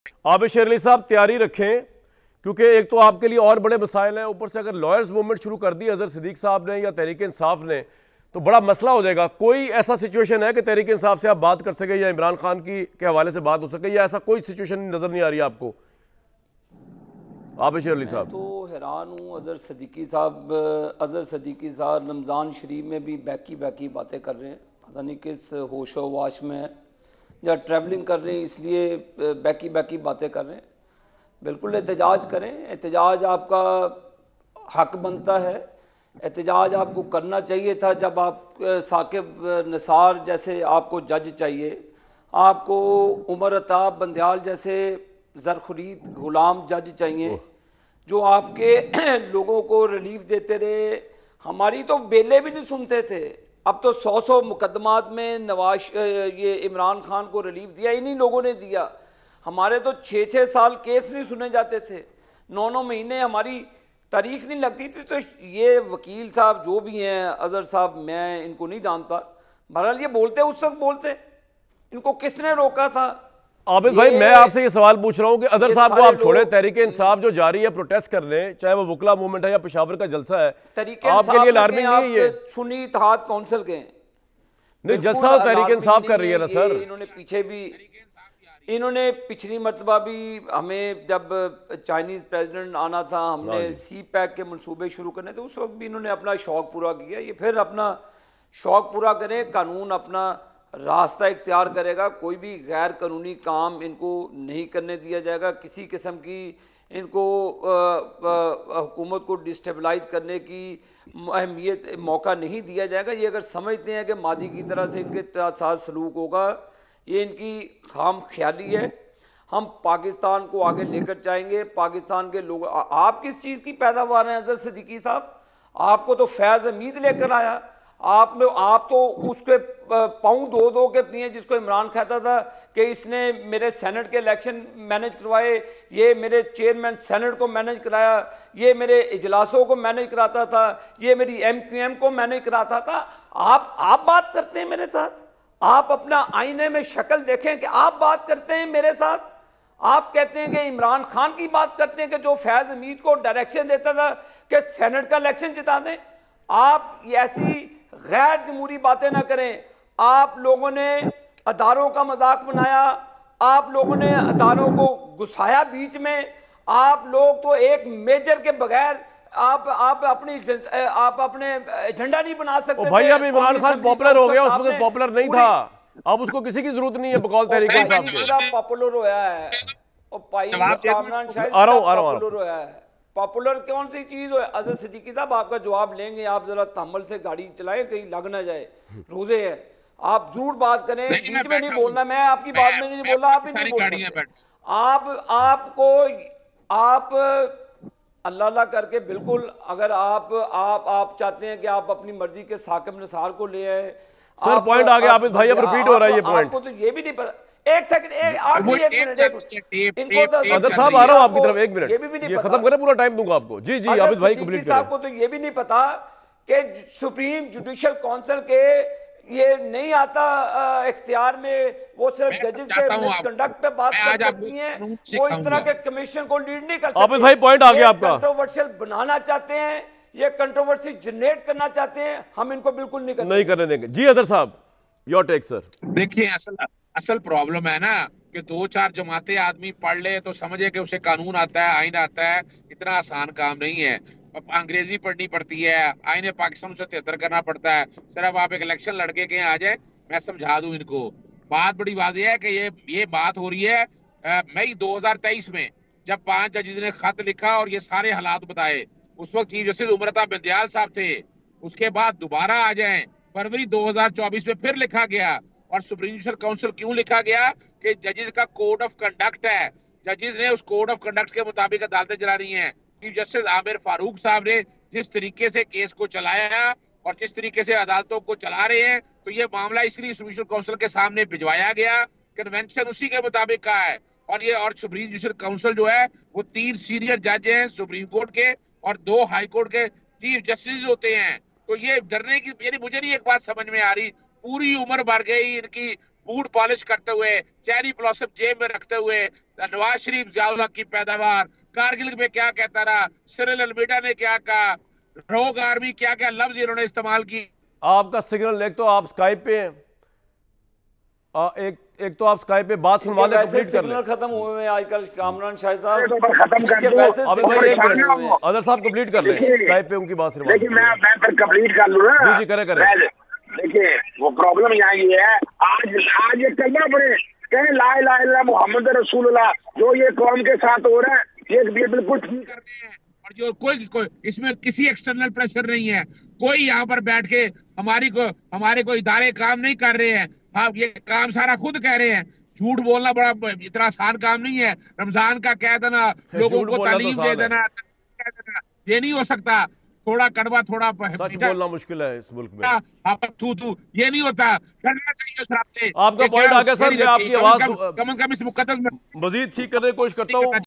आप शेर अली साहब तैयारी रखें, क्योंकि एक तो आपके लिए और बड़े मसाइल हैं, ऊपर से अगर लॉयर्स मूवमेंट शुरू कर दी अजहर सिद्दीक साहब ने या तहरीक इंसाफ ने तो बड़ा मसला हो जाएगा। कोई ऐसा सिचुएशन है कि तहरीक इंसाफ से आप बात कर सके या इमरान खान के हवाले से बात हो सके, या ऐसा कोई सिचुएशन नजर नहीं आ रही आपको? आप शेर अली साहब। तो हैरान हूँ, अजहर सिद्दीकी साहब रमज़ान शरीफ में भी बैकी बातें कर रहे हैं, पता नहीं किस होशो वाश में है, या ट्रैवलिंग कर रहे हैं इसलिए बैकी बातें कर रहे हैं। बिल्कुल एहतजाज करें, एहतजाज आपका हक बनता है, एहतजाज आपको करना चाहिए था। जब आप साकिब निसार जैसे आपको जज चाहिए, आपको उमर अताब बंदयाल जैसे ज़रख़ुरीद गुलाम जज चाहिए जो आपके लोगों को रिलीफ देते रहे। हमारी तो बेले भी नहीं सुनते थे, अब तो 100 मुकदमात में ये इमरान खान को रिलीफ दिया, इन्हीं लोगों ने दिया। हमारे तो 6 साल केस नहीं सुने जाते थे, 9 महीने हमारी तारीख नहीं लगती थी। तो ये वकील साहब जो भी हैं, अजहर साहब, मैं इनको नहीं जानता, बहरहाल ये बोलते उस वक्त बोलते, इनको किसने रोका था? आबिद भाई, मैं आपसे ये सवाल पूछ रहा हूँ कि अदर साहब को आप छोड़े, तहरीक इंसाफ जो जारी है प्रोटेस्ट करने, चाहे वो वकला मूवमेंट है या पेशावर का जलसा है, आपके लिए अलार्मिंग नहीं है? सुन्नी इत्तेहाद काउंसिल के नहीं, जलसा तहरीक इंसाफ कर रही है ना सर। इन्होंने पीछे भी, इन्होंने पिछली मरतबा भी हमें, जब चाइनीज़ प्रेसिडेंट आना था, हमने सी पैक के मंसूबे शुरू करने थे, उस वक्त भी इन्होंने अपना शौक़ पूरा किया। ये फिर अपना शौक़ पूरा करें, कानून अपना रास्ता इख्तियार करेगा, कोई भी गैर कानूनी काम इनको नहीं करने दिया जाएगा। किसी किस्म की इनको हुकूमत को डिस्टेबलाइज करने की अहमियत मौका नहीं दिया जाएगा। ये अगर समझते हैं कि मादी की तरह से इनके साथ सलूक होगा, ये इनकी खाम ख्याली है। हम पाकिस्तान को आगे लेकर जाएंगे। पाकिस्तान के लोग, आप किस चीज़ की पैदावार हैं अजहर सिद्दीकी साहब? आपको तो फैज़ हमीद लेकर आया, आप तो उसके पाँव दो के पिए, जिसको इमरान कहता था कि इसने मेरे सेनेट के इलेक्शन मैनेज करवाए, ये मेरे चेयरमैन सेनेट को मैनेज कराया, ये मेरे इजलासों को मैनेज कराता था, ये मेरी MQM को मैनेज कराता था। आप बात करते हैं मेरे साथ? आप अपना आईने में शक्ल देखें कि आप बात करते हैं मेरे साथ। आप कहते हैं कि इमरान खान की बात करते हैं कि जो फैज़ हमीद को डायरेक्शन देता था कि सेनेट का इलेक्शन जिता दें। आप ऐसी गैर जमहूरी बातें ना करें। आप लोगों ने अदारों का मजाक बनाया, आप लोगों ने अदारों को घुसाया बीच में। आप लोग तो एक मेजर के बगैर आप अपने एजेंडा नहीं बना सकते। भाई, अब इमरान खान पॉपुलर हो गया, उस वक्त पॉपुलर नहीं था, अब उसको किसी की जरूरत नहीं है बकौल तहरीक इंसाफ के। पॉपुलर होया है कामरान शायद पॉपुलर होया है। पॉपुलर कौन सी चीज हो? अजहर सिद्दीकी साहब, आपका जवाब लेंगे, आप जरा तहम्मुल से गाड़ी चलाएं, कहीं लग ना जाए, रोजे है। आप जरूर बात करें, बीच में नहीं बोलना। मैं आपकी बात में नहीं बोल रहा, आप भी नहीं बोल सकते। आप अल्लाह करके बिल्कुल, अगर आप चाहते हैं कि आप अपनी मर्जी के साकिब निसार को ले आए। सर पॉइंट आ गया आबिद भाई, अब रिपीट हो रहा है ये पॉइंट। आपको तो ये भी नहीं पता। एक सेकंड, अदर साहब आ रहा हूं आपकी तरफ, एक मिनट, ये खत्म करें, पूरा टाइम दूंगा आपको। जी आबिद भाई कंप्लीट करें। आपको तो ये भी नहीं पता कि सुप्रीम जुडिशियल काउंसिल के ये नहीं आता इख्तियार में, वो सिर्फ जजेस के मिसकंडक्ट पे बात कर सकती हैं, वो इस तरह के कमीशन को लीड नहीं कर सकते। आबिद भाई पॉइंट आ गया आपका। कंट्रोवर्शियल बनाना चाहते हैं, ये कंट्रोवर्सी जनरेट करना चाहते हैं, हम इनको बिल्कुल नहीं करने देंगे। जी अदर साहब, योर टेक सर। देखिए, असल प्रॉब्लम है ना कि 2-4 जमातें आदमी पढ़ ले तो समझे कि उसे कानून आता है, आइन आता है। इतना आसान काम नहीं है। अंग्रेजी पढ़नी पड़ती है, आईने पाकिस्तान 73 करना पड़ता है। सिर्फ आप एक इलेक्शन लड़के के यहाँ आ जाए, मैं समझा दूं इनको। बात बड़ी वाज़ेह है कि ये बात हो रही है मई 2023 में, जब 5 जजेस ने खत लिखा और ये सारे हालात बताए। उस वक्त चीफ जस्टिस उमर अताब बंदयाल साहब थे। उसके बाद दोबारा आ जाए, फरवरी 2024 में फिर लिखा गया। और सुप्रीम जुडिशियल काउंसिल क्यों लिखा गया? कि जजेस का कोड ऑफ कंडक्ट है, जजेस ने उस कोड ऑफ कंडक्ट के मुताबिक अदालतें चला रही हैं। चीफ जस्टिस आमिर फारूक साहब ने जिस तरीके से केस को चलाया और जिस तरीके से अदालतों को चला रहे हैं, तो ये मामला इसलिए सुप्रीम जुडिशियल काउंसिल के सामने भिजवाया गया। कन्वेंशन उसी के मुताबिक का है। और सुप्रीम जुडिशियल काउंसिल जो है वो 3 सीनियर जज हैं सुप्रीम कोर्ट के और 2 हाई कोर्ट के चीफ जस्टिस होते हैं। तो ये डरने की, यानी मुझे नहीं एक बात समझ में आ रही, पूरी उम्र भर गई इनकी बूट पॉलिश करते हुए, चेरी ब्लॉसम जेब में रखते हुए, नवाज शरीफ जियाउल हक की पैदावार, कारगिल में क्या कहता रहा, सिरिल अलमीडा ने क्या कहा, रोग आर्मी क्या क्या लफ्ज इन्होंने इस्तेमाल की। आपका सिग्नल, एक तो आप स्काइप पे हैं, एक तो आप स्काइप पे बात सुनवाने कंप्लीट कर लें। खत्म हुए हैं आजकल कामरान शाह साहब, खत्म कर दो। अदर साहब कंप्लीट कर लें, स्काइप पे उनकी बात सुनवा। देखिए मैं फिर कंप्लीट कर लूँ ना। जी करें। देखिए वो प्रॉब्लम यहाँ ये है, आज ये कलमा पड़े कहें ला इलाहा इल्लल्लाह मुहम्मद रसूलुल्लाह, जो ये कौम के साथ हो रहा है ये बिल्कुल ठीक कर रहे हैं। और जो कोई इसमें किसी एक्सटर्नल प्रेशर नहीं है, कोई यहाँ पर बैठ के हमारे को इदारे काम नहीं कर रहे हैं। आप ये काम सारा खुद कह रहे हैं। झूठ बोलना बड़ा इतना आसान काम नहीं है। रमजान का कह देना, लोगों को तालीम दे देना, ये नहीं हो सकता। थोड़ा कड़वा थोड़ा सच बोलना मुश्किल है इस मुल्क में। थू ये नहीं होता, करना चाहिए उस रास्ते। आपका पॉइंट आ गया सर, मैं आपकी आवाज कम से कम इस मुकद्दस में मजीद ठीक करने की कोशिश करता हूँ।